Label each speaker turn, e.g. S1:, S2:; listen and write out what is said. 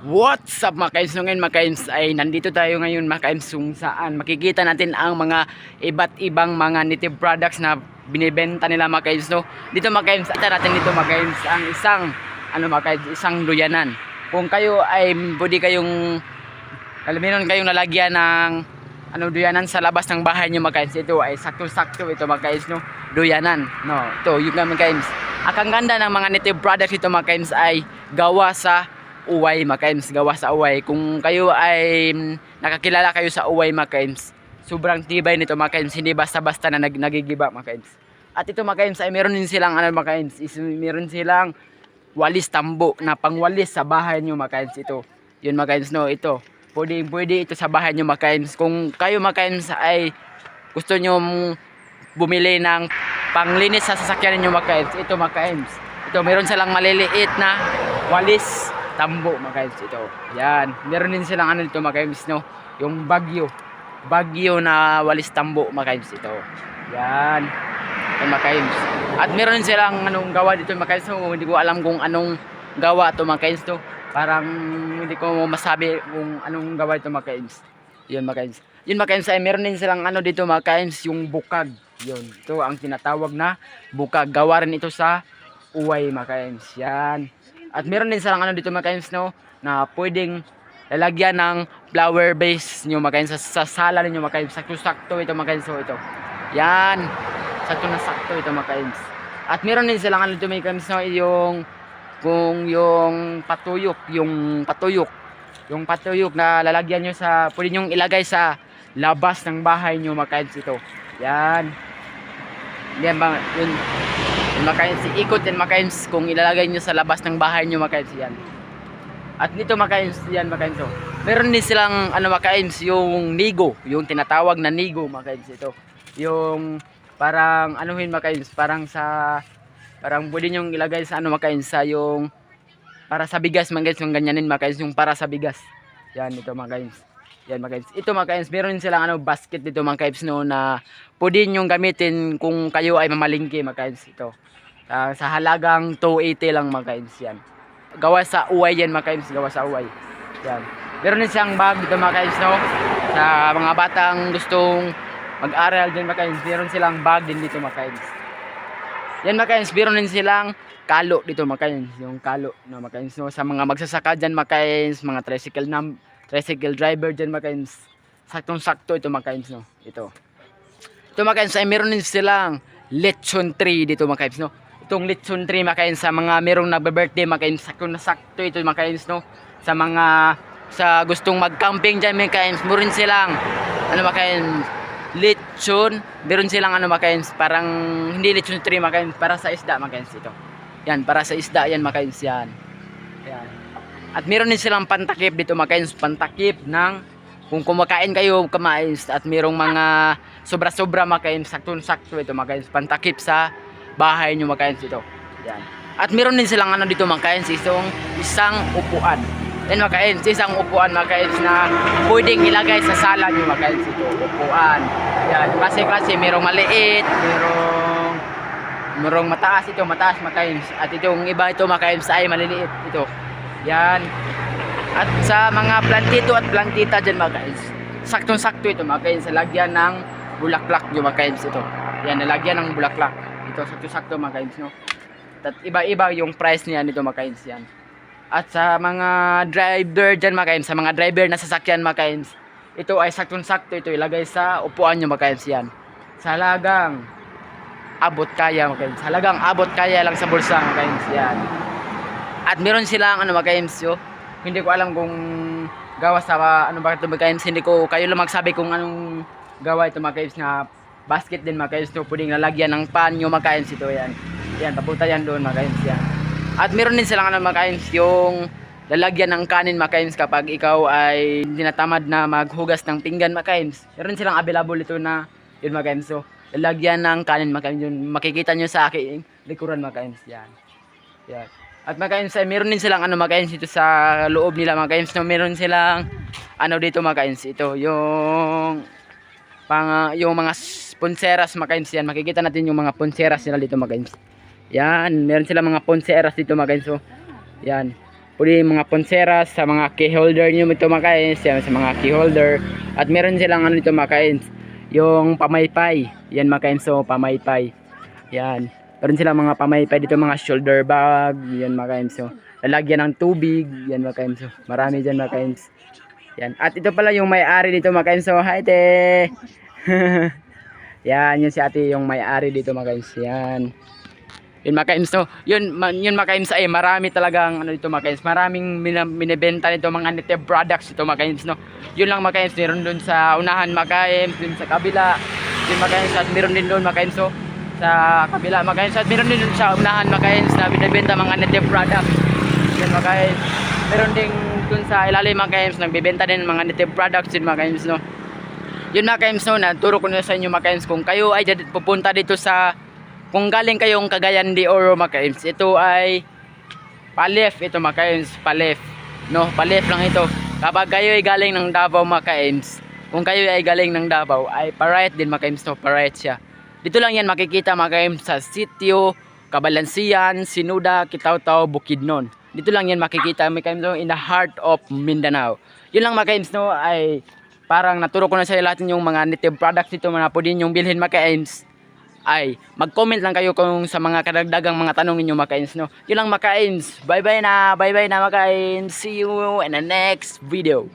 S1: What's up mga kaims? Ngayon mga kaims ay nandito tayo ngayon mga kaims kung saan makikita natin ang mga iba't ibang mga native products na binibenta nila mga kaims, no? Dito mga kaims, ata natin dito mga kaims ang isang mga kaims, isang duyanan. Kung kayo ay pwede kayong meron kayong lalagyan ng duyanan sa labas ng bahay niyo mga kaims, ito ay sakto-sakto ito mga kaims, no? Duyanan, no? Ito yung mga kaims. Ang ganda ng mga native products ito mga kaims ay gawa sa uway mga kaims, gawa sa uway. Kung kayo ay nakakilala kayo sa uway mga kaims, sobrang tibay nito mga kaims, hindi basta-basta na nagigiba mga kaims. At ito mga kaims ay meron din silang mga kaims, meron silang walis tambo na pangwalis sa bahay nyo mga kaims. Ito yun mga kaims, no? Ito pwede ito sa bahay nyo mga kaims. Kung kayo mga kaims ay gusto nyo bumili ng panglinis sa sasakyan niyo mga kaims, ito mga kaims, ito meron silang maliliit na walis tambo mga kaims. Ito yan, meron din silang dito mga kaims, no? Yung bagyo na walis tambo mga kaims. Ito yan, mga kaims. At meron din silang gawa dito mga kaims, no? Hindi ko alam kung anong gawa ito mga kaims, to. Parang hindi ko masabi kung anong gawa ito mga kaims. Yun mga kaims, yun mga kaims ay meron din silang dito mga kaims, yung bukag. Yun, ito ang tinatawag na bukag. Gawa rin ito sa uway mga kaims. Yan. At meron din silang dito mga kaims, no, na pwedeng lalagyan ng flower base nyo mga kaims sa sala ninyo mga kaims. Sakto-sakto ito mga kaims. So ito, yan, sakto na sakto ito mga kaims. At meron din silang dito mga kaims, no, yung patuyok na lalagyan nyo sa, pwede nyo ilagay sa labas ng bahay nyo mga kaims. Ito, yan. Yan ba, yun mga kaims, ikot yan mga kaims kung ilalagay nyo sa labas ng bahay nyo mga kaims. Yan. At dito mga kaims, yan mga kaims, meron din silang mga kaims, yung nigo, yung tinatawag na nigo mga kaims. Ito yung parang mga kaims, parang pwede nyo ilagay sa mga kaims, sa yung para sa bigas mga kaims, yung ganyanin mga kaims, yung para sa bigas. Yan, ito mga kaims. Yan mga kaims. Ito mga kaims, meron silang basket dito mga kaims, no, na pwede nyo gamitin kung kayo ay mamalingki mga kaims. Ito sa halagang 280 lang mga kaims. Yan, gawa sa uway yan mga kaims, gawa sa uway. Yan, meron din siyang bag dito mga kaims, no, sa mga batang gustong mag-aral din mga kaims. Meron silang bag din dito mga kaims. Yan mga kaims, meron din silang kalo dito mga kaims, yung kalo no mga kaims, no, sa mga magsasaka dyan mga kaims, mga tricycle driver dyan mga kaims. Saktong-sakto ito mga kaims, no. Ito mga kaims ay meron din silang lechon tree dito mga kaims, no. Itong lechon tree mga kaims, sa mga merong nagbe-birthday mga kaims, sakto ito mga kaims, no. Sa gustong mag-camping dyan mga kaims, meron silang mga kaims, lechon, meron silang mga kaims, parang hindi lechon tree mga kaims, para sa isda mga kaims. Ito yan, para sa isda yan mga kaims. Yan. Yan. At meron din silang pantakip dito mga kaims, pantakip ng kung kumakain kayo kamais, at merong mga sobra-sobra mga kaims, sakto-sakto ito mga kaims, pantakip sa bahay nyo mga kaims. Ito yan. At meron din silang dito mga kaims, isang upuan. Yan mga kaims, isang upuan mga kaims na pwedeng ilagay sa sala nyo mga kaims. Ito, upuan. Yan, kasi merong maliit, merong mataas. Ito mataas mga kaims, at itong iba ito mga kaims ay maliliit. Ito yan. At sa mga plantito at plantita dyan mga kaims, saktong-sakto ito mga kaims, lagyan ng bulaklak nyo mga kaims. Ito yan, nalagyan ng bulaklak. Ito sakto-sakto mga kaims, no. At iba-iba yung price niya nito mga kaims. Yan. At sa mga driver dyan mga kaims, sa mga driver na sasakyan mga kaims, ito ay saktong-sakto ito ilagay sa upuan nyo mga kaims. Yan, sa halagang abot kaya mga kaims, halagang abot kaya lang sa bulsa mga kaims. Yan. At meron silang mga kaims, hindi ko alam kung gawa sa bakit ito mga kaims, hindi ko, kayo lang magsabi kung anong gawa ito mga kaims, na basket din mga kaims, no, pwedeng lalagyan ng panyo mga kaims. Ito yan, yan, papunta yan doon mga kaims. Yan. At meron din silang mga kaims, yung lalagyan ng kanin mga kaims, kapag ikaw ay hindi natamad na maghugas ng pinggan mga kaims. Meron silang available ito na yun mga kaims. So lalagyan ng kanin mga kaims, yun makikita nyo sa aking likuran mga kaims. Yan. Yan. At mga kaims ay meron din silang mga kaims dito sa loob nila mga kaims, no, meron silang dito mga kaims. Ito yung mga ponseras mga kaims. Yan, makikita natin yung mga ponseras nila dito mga kaims. Yan, meron silang mga ponseras dito mga kaims. So yan, pwede yung mga ponseras sa mga key holder nyo ito mga kains, yan, sa mga key holder. At meron silang ano ito mga kains, yung pamaypay. Yan mga kains, so pamaypay. Yan. Meron silang mga pamaypay dito, mga shoulder bag. Yan mga kains, so lalagyan ng tubig. Yan mga kains, so marami dyan mga kains. Yan. At ito pala yung may-ari dito mga kains, so hi te. Yan, yun si ate yung may-ari dito mga kains. Yan. Yun mga kains, no? Yun mga kains ay marami talagang ano dito mga kains. Maraming binibenta nito mga native products ito mga kains, no? Yun lang mga kains, meron dun sa unahan mga kains, dun sa kabila. Yun mga kains, at meron din dun mga kains, no? Sa kabila mga kains, at meron din dun sa unahan mga kains na binibenta mga native products. Yun mga kains. Meron din dun sa ilalim mga kains, nagbibenta din mga native products yun mga kains, no? Yun mga kains, no? Naturo ko na sa inyo mga kains, kung kayo ay pupunta dito sa, kung galing kayong Cagayan de Oro mga kains, ito ay Palef, ito mga kains, Palef, no? Palef lang ito. Kapag kayo ay galing ng Davao mga kains, kung kayo ay galing ng Davao ay pa-right din mga kains, no? Pa-right siya. Dito lang yan makikita mga kains sa sitio Cabalansian, Sinuda, Kitaw-Taw, Bukidnon. Dito lang yan makikita mga kains, no? In the heart of Mindanao. Yun lang mga kains, no? Ay parang naturo ko na sa lahat yung mga native products dito, mga pwede yung bilhin mga kains. Ay mag-comment lang kayo kung sa mga kadagdagang mga tanong niyo mga kains, no? Yun lang mga kains. Bye bye na mga kains. See you in the next video.